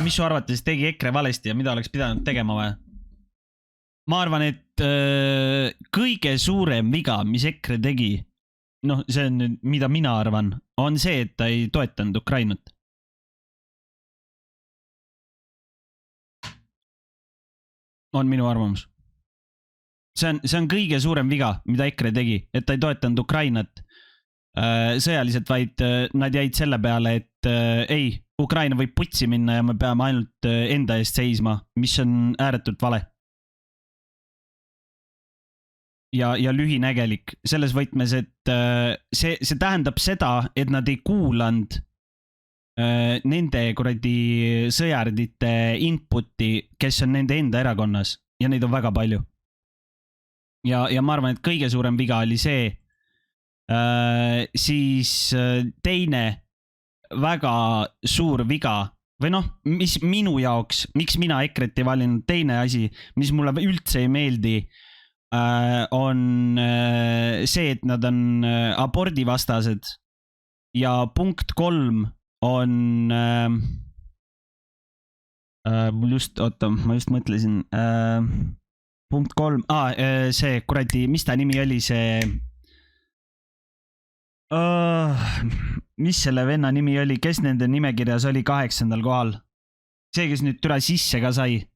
mis su arvates tegi EKRE valesti ja mida oleks pidanud tegema või? Ma arvan, et kõige suurem viga, mis EKRE tegi, noh, see on nüüd, mida mina arvan, on see, et ta ei toetanud Ukrainat. On minu arvamus. See on kõige suurem viga, mida EKRE tegi, et ta ei toetanud Ukrainat sõjaliselt, vaid nad jäid selle peale, et ei, Ukraina võib putsi minna ja me peame ainult enda eest seisma, mis on ääretult vale. Ja lühinägelik selles võtmes, et see tähendab seda, et nad ei kuulanud nende kuradi sõjardite inputi, kes on nende enda erakonnas ja neid on väga palju. Ja ma arvan, et kõige suurem viga oli see, siis teine väga suur viga või noh, mis minu jaoks, miks mina EKRE-t ei valinud, teine asi, mis mulle üldse ei meeldi, on see, et nad on abordivastased ja punkt 3 on ma just mõtlesin punkt 3, see kuradi, mis ta nimi oli, see mis selle venna nimi oli, kes nende nimekirjas oli 8. kohal? See, kes nüüd türa sisse ka sai.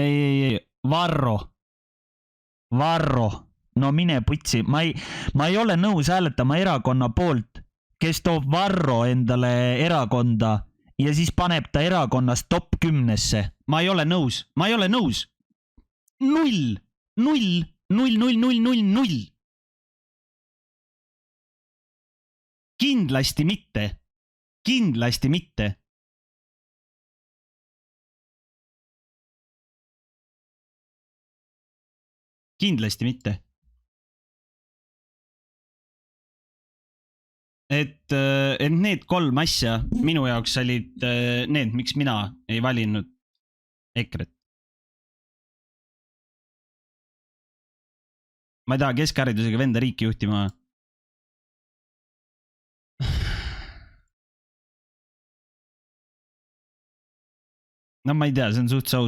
Ei, Varro, no mine putsi, ma ei ole nõus hääletama erakonna poolt, kes toob Varro endale erakonda ja siis paneb ta erakonnas top 10-sse. Ma ei ole nõus. 0. Kindlasti mitte. Et need 3 asja minu jaoks olid need, miks mina ei valinud EKRE-t. Ma ei taha keskharidusega venda riiki juhtima. No ma ei tea, see on suht so.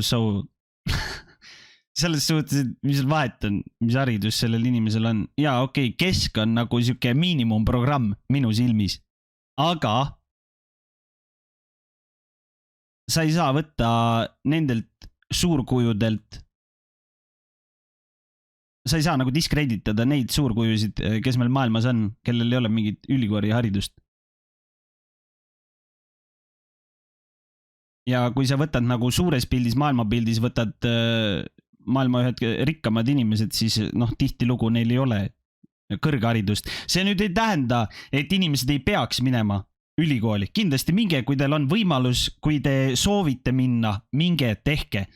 Selles suhtes, et mis vahet on, mis haridus sellel inimesel on. Jaa, okei, kesk on nagu siuke miinimumprogramm minu silmis. Aga sa ei saa võtta nendelt suurkujudelt, sa ei saa nagu diskreditada neid suurkujusid, kes meil maailmas on, kellel ei ole mingit ülikooli haridust. Ja kui sa võtad nagu suures pildis, maailmapildis, võtad maailma ühed rikkamad inimesed, siis noh, tihtilugu neil ei ole kõrgharidust. See nüüd ei tähenda, et inimesed ei peaks minema ülikooli. Kindlasti minge, kui teil on võimalus, kui te soovite minna, minge, tehke.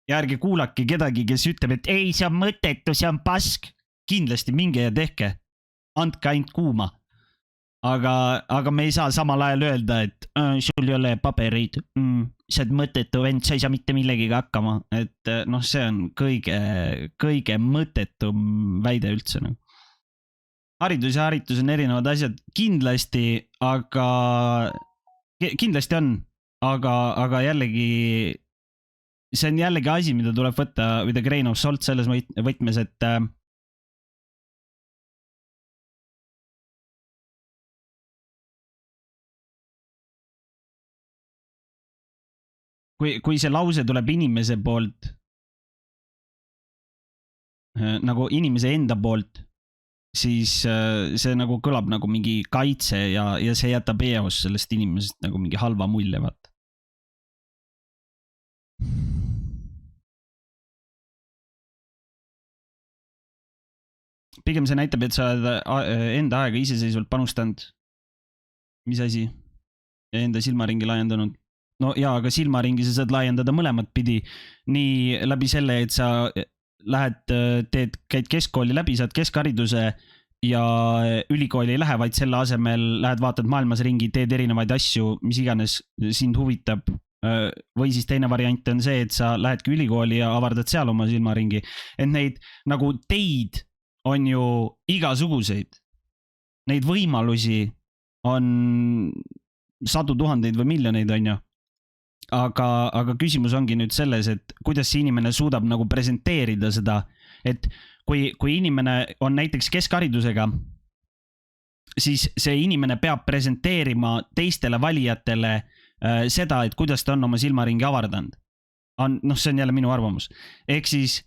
Ja ärge kuulake kedagi, kes ütleb, et ei, see on mõttetu, see on pask. Kindlasti minge ja tehke. Andke ainult kuuma. Aga me ei saa samal ajal öelda, et sul ei ole paberid, sa oled mõttetu vend, sa ei saa mitte millegiga hakkama. Et noh, see on kõige mõttetum väide üldse. Haridus ja haritus on erinevad asjad kindlasti, aga kindlasti on, aga jällegi see on jällegi asi, mida tuleb võtta with a grain of salt selles võtmes, et kui see lause tuleb inimese poolt, nagu inimese enda poolt, siis see nagu kõlab nagu mingi kaitse ja see jätab eos sellest inimesest nagu mingi halva mulje, vaata. Pigem see näitab, et sa oled enda aega iseseisvalt panustanud. Mis asi? Ja enda silmaringi laiendanud. No jaa, aga silmaringi sa saad laiendada mõlemat pidi. Nii läbi selle, et sa käid keskkooli läbi, saad keskhariduse ja ülikooli ei lähe, vaid selle asemel lähed vaatad maailmas ringi, teed erinevaid asju, mis iganes sind huvitab. Või siis teine variant on see, et sa lähedki ülikooli ja avardad seal oma silmaringi. Et neid nagu teid on ju igasuguseid. Neid võimalusi on sadu tuhandeid või miljoneid, on ju. Aga küsimus ongi nüüd selles, et kuidas see inimene suudab nagu presenteerida seda, et kui inimene on näiteks keskharidusega, siis see inimene peab presenteerima teistele valijatele seda, et kuidas ta on oma silmaringi avardanud. Noh, see on jälle minu arvamus. Ehk siis,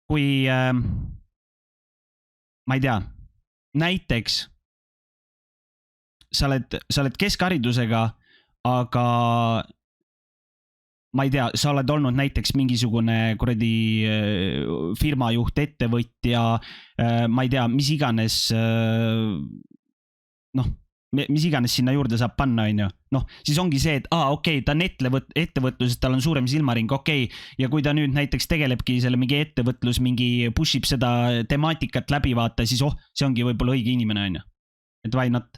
kui ma ei tea, näiteks sa oled keskharidusega, aga ma ei tea, sa oled olnud näiteks mingisugune kuradi firma juht, ettevõtja, ma ei tea, mis iganes, noh, mis iganes sinna juurde saab panna, on ju. Noh, siis ongi see, et okei, ta on ettevõtluses, tal on suurem silmaring, okei. Ja kui ta nüüd näiteks tegelebki selle mingi ettevõtlus, mingi pushib seda temaatikat läbi vaata, siis see ongi võib-olla õige inimene, on ju. Et why not?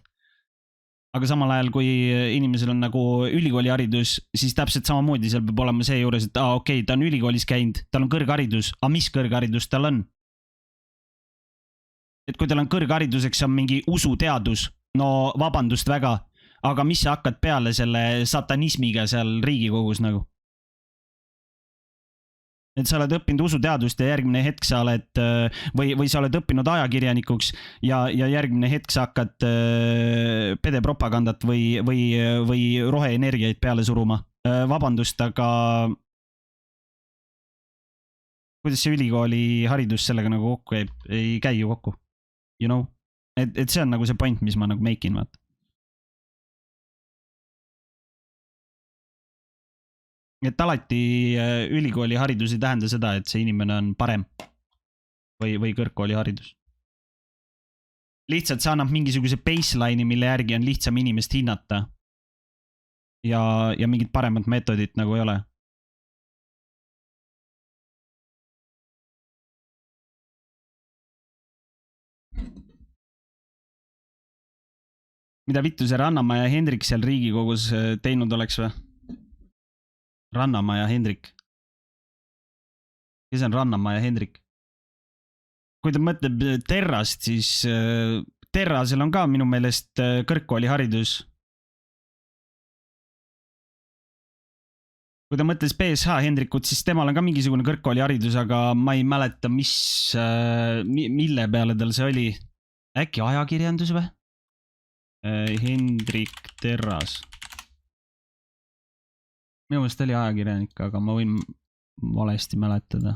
Aga samal ajal, kui inimesel on nagu ülikooliharidus, siis täpselt samamoodi seal peab olema see juures, et okei, ta on ülikoolis käinud, tal on kõrgharidus, aga mis kõrgharidus tal on? Et kui tal on kõrghariduseks on mingi usuteadus, no vabandust väga, aga mis sa hakkad peale selle satanismiga seal Riigikogus nagu? Et sa oled õppinud usuteadust ja järgmine hetk sa oled, või sa oled õppinud ajakirjanikuks ja järgmine hetk sa hakkad pedepropagandat või roheenergiaid peale suruma. Vabandust, aga kuidas see ülikooli haridus sellega nagu kokku käib? Ei käi ju kokku, you know? Et see on nagu see point, mis ma nagu make'in, vaata. Et alati ülikooli haridus ei tähenda seda, et see inimene on parem või kõrgkooli haridus. Lihtsalt see annab mingisuguse baseline'i, mille järgi on lihtsam inimest hinnata ja mingit paremat meetodit nagu ei ole. Mida vittu see Rannamaa ja Hendrik seal Riigikogus teinud oleks või? Rannamaa ja Hendrik. Kes on Rannamaa ja Hendrik? Kui ta mõtleb Terrast, siis Terrasel on ka minu meelest kõrgkooli haridus. Kui ta mõtles BSH Hendrikut, siis temal on ka mingisugune kõrgkooli haridus, aga ma ei mäleta, mille peale tal see oli. Äkki ajakirjandus või? Hendrik Terras. Minu meelest oli ajakirjanik, aga ma võin valesti mäletada.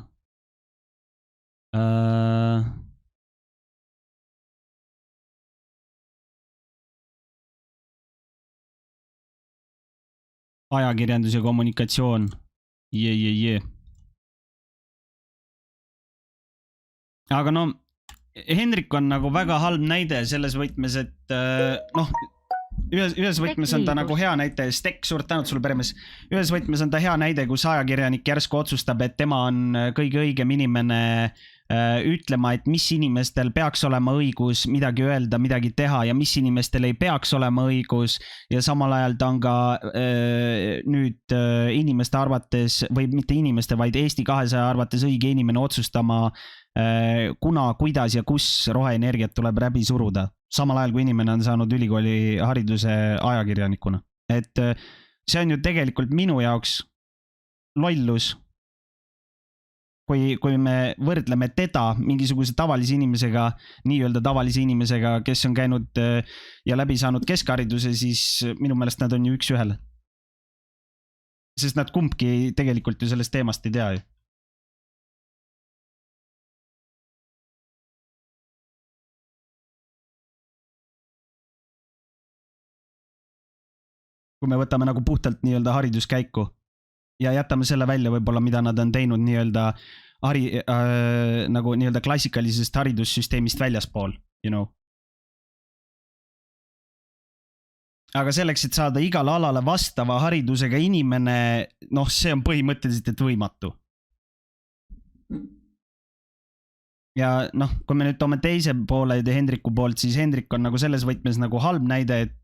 Ajakirjandus ja kommunikatsioon. Aga no, Hendrik on nagu väga halb näide selles võtmes, et noh, ühes võtmes on ta nagu hea näite, Stek, suurt tänud sulle peremees. Ühes võtmes on ta hea näide, kus ajakirjanik järsku otsustab, et tema on kõige õigem inimene ütlema, et mis inimestel peaks olema õigus midagi öelda, midagi teha ja mis inimestel ei peaks olema õigus. Ja samal ajal ta on ka nüüd inimeste arvates, või mitte inimeste, vaid Eesti 200 arvates õige inimene otsustama, kuna, kuidas ja kus roheenergiat tuleb läbi suruda. Samal ajal, kui inimene on saanud ülikooli hariduse ajakirjanikuna. Et see on ju tegelikult minu jaoks lollus, kui me võrdleme teda mingisuguse tavalise inimesega, nii-öelda tavalise inimesega, kes on käinud ja läbi saanud keskhariduse, siis minu meelest nad on ju üks ühele. Sest nad kumbki tegelikult ju sellest teemast ei tea ju. Kui me võtame nagu puhtalt nii-öelda hariduskäiku ja jätame selle välja võib-olla, mida nad on teinud nii-öelda nagu nii-öelda klassikalisest haridussüsteemist väljaspool, you know. Aga selleks, et saada igale alale vastava haridusega inimene, noh, see on põhimõtteliselt, et võimatu. Ja noh, kui me nüüd toome teise poole ja Hendriku poolt, siis Hendrik on nagu selles võtmes nagu halb näide, et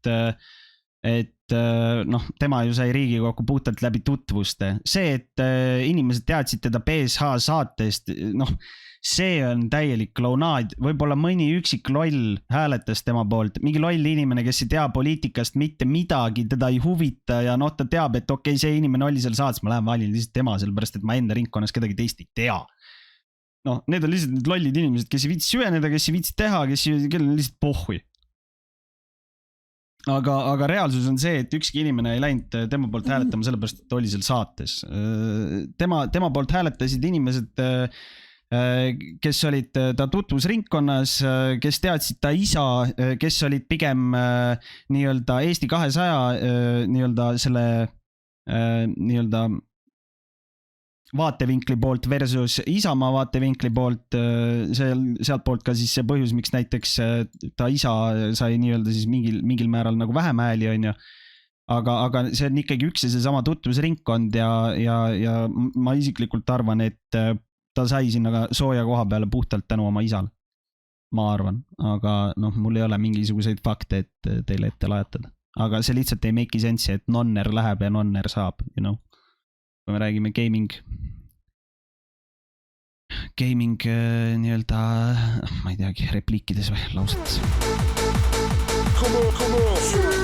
noh, tema ju sai Riigikokku puhtalt läbi tutvuste. See, et inimesed teadsid teda BSH saatest, noh, see on täielik klounaad, võib-olla mõni üksik loll hääletas tema poolt, mingi loll inimene, kes ei tea poliitikast mitte midagi, teda ei huvita ja noh, ta teab, et okei, see inimene oli seal saates, ma lähen valin lihtsalt tema, sellepärast et ma enda ringkonnas kedagi teist ei tea. Noh, need on lihtsalt need lollid inimesed, kes ei viitsi süveneda, kes ei viitsi teha, kellel on lihtsalt pohhui. Aga reaalsus on see, et ükski inimene ei läinud tema poolt hääletama sellepärast, et oli seal saates. Tema poolt hääletasid inimesed, kes olid ta tutvusringkonnas, kes teadsid ta isa, kes olid pigem nii-öelda Eesti 200 nii-öelda selle nii-öelda vaatevinkli poolt versus Isamaa vaatevinkli poolt, sealt poolt ka siis see põhjus, miks näiteks ta isa sai nii-öelda siis mingil määral nagu vähem hääli, on ju. Aga see on ikkagi üks ja see sama tutvusringkond ja ma isiklikult arvan, et ta sai sinna sooja koha peale puhtalt tänu oma isale. Ma arvan, aga noh, mul ei ole mingisuguseid fakte, et teile ette lajatada. Aga see lihtsalt ei make sense, et nonner läheb ja nonner saab, you know. Kui me räägime gaming nii-öelda, ma ei teagi, repliikides või lausetes. Come on.